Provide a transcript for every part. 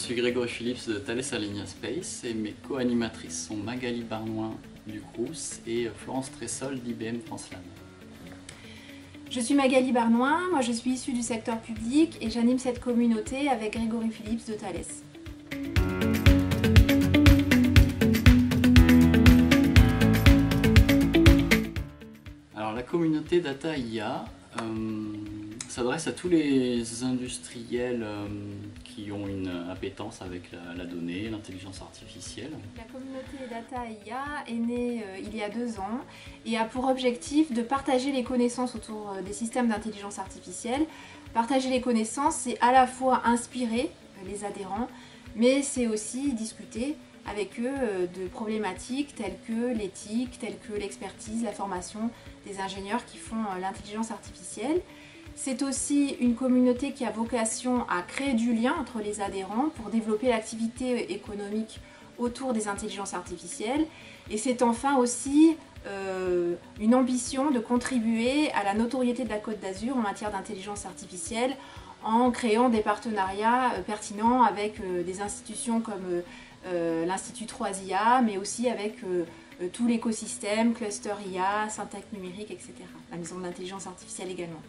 suis Grégory Phillips de Thales Alenia Space et mes co-animatrices sont Magali Barnoin du Crous et Florence Tressol d'IBM France LAN. Je suis Magali Barnoin, moi je suis issue du secteur public et j'anime cette communauté avec Grégory Phillips de Thales. Alors la communauté Data IA s'adresse à tous les industriels qui ont une appétence avec la donnée, l'intelligence artificielle. La communauté Data IA est née il y a 2 ans et a pour objectif de partager les connaissances autour des systèmes d'intelligence artificielle. Partager les connaissances, c'est à la fois inspirer les adhérents, mais c'est aussi discuter avec eux de problématiques telles que l'éthique, telles que l'expertise, la formation des ingénieurs qui font l'intelligence artificielle. C'est aussi une communauté qui a vocation à créer du lien entre les adhérents pour développer l'activité économique autour des intelligences artificielles. Et c'est enfin aussi une ambition de contribuer à la notoriété de la Côte d'Azur en matière d'intelligence artificielle en créant des partenariats pertinents avec des institutions comme l'Institut 3IA, mais aussi avec tout l'écosystème, Cluster IA, Syntec numérique, etc. La maison de l'intelligence artificielle également.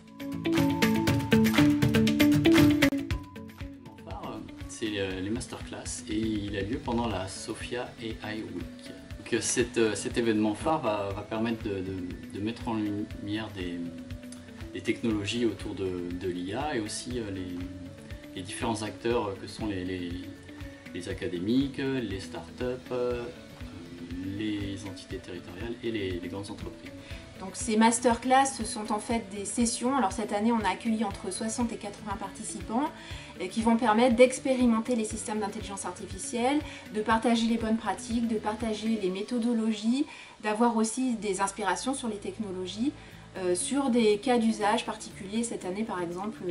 C'est les masterclass et il a lieu pendant la Sofia AI Week. Donc cet événement phare va permettre de mettre en lumière des technologies autour de l'IA et aussi les différents acteurs que sont les académiques, les startups, les entités territoriales et les grandes entreprises. Donc ces masterclass, ce sont en fait des sessions. Alors cette année, on a accueilli entre 60 et 80 participants qui vont permettre d'expérimenter les systèmes d'intelligence artificielle, de partager les bonnes pratiques, de partager les méthodologies, d'avoir aussi des inspirations sur les technologies, sur des cas d'usage particuliers. Cette année, par exemple,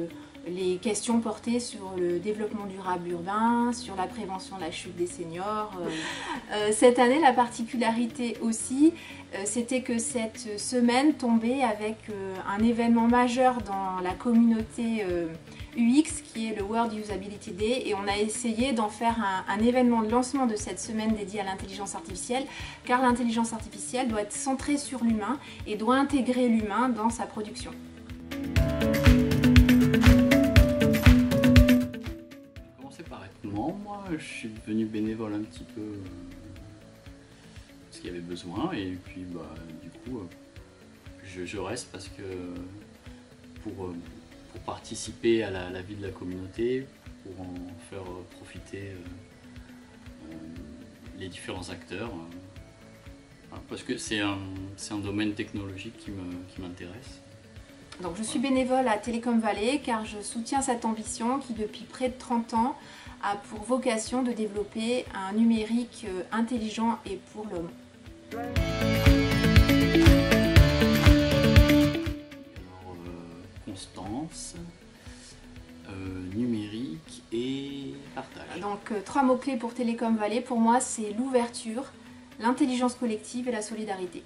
les questions portées sur le développement durable urbain, sur la prévention de la chute des seniors. Cette année, la particularité aussi, c'était que cette semaine tombait avec un événement majeur dans la communauté UX qui est le World Usability Day, et on a essayé d'en faire un événement de lancement de cette semaine dédiée à l'intelligence artificielle, car l'intelligence artificielle doit être centrée sur l'humain et doit intégrer l'humain dans sa production. Moi, je suis devenu bénévole un petit peu parce qu'il y avait besoin, et puis du coup je reste parce que pour participer à la vie de la communauté, pour en faire profiter les différents acteurs, parce que c'est un domaine technologique qui m'intéresse. Donc je suis bénévole à Télécom Vallée car je soutiens cette ambition qui depuis près de 30 ans a pour vocation de développer un numérique intelligent et pour l'homme. Alors, constance, numérique et partage. Donc 3 mots-clés pour Télécom Vallée, pour moi c'est l'ouverture, l'intelligence collective et la solidarité.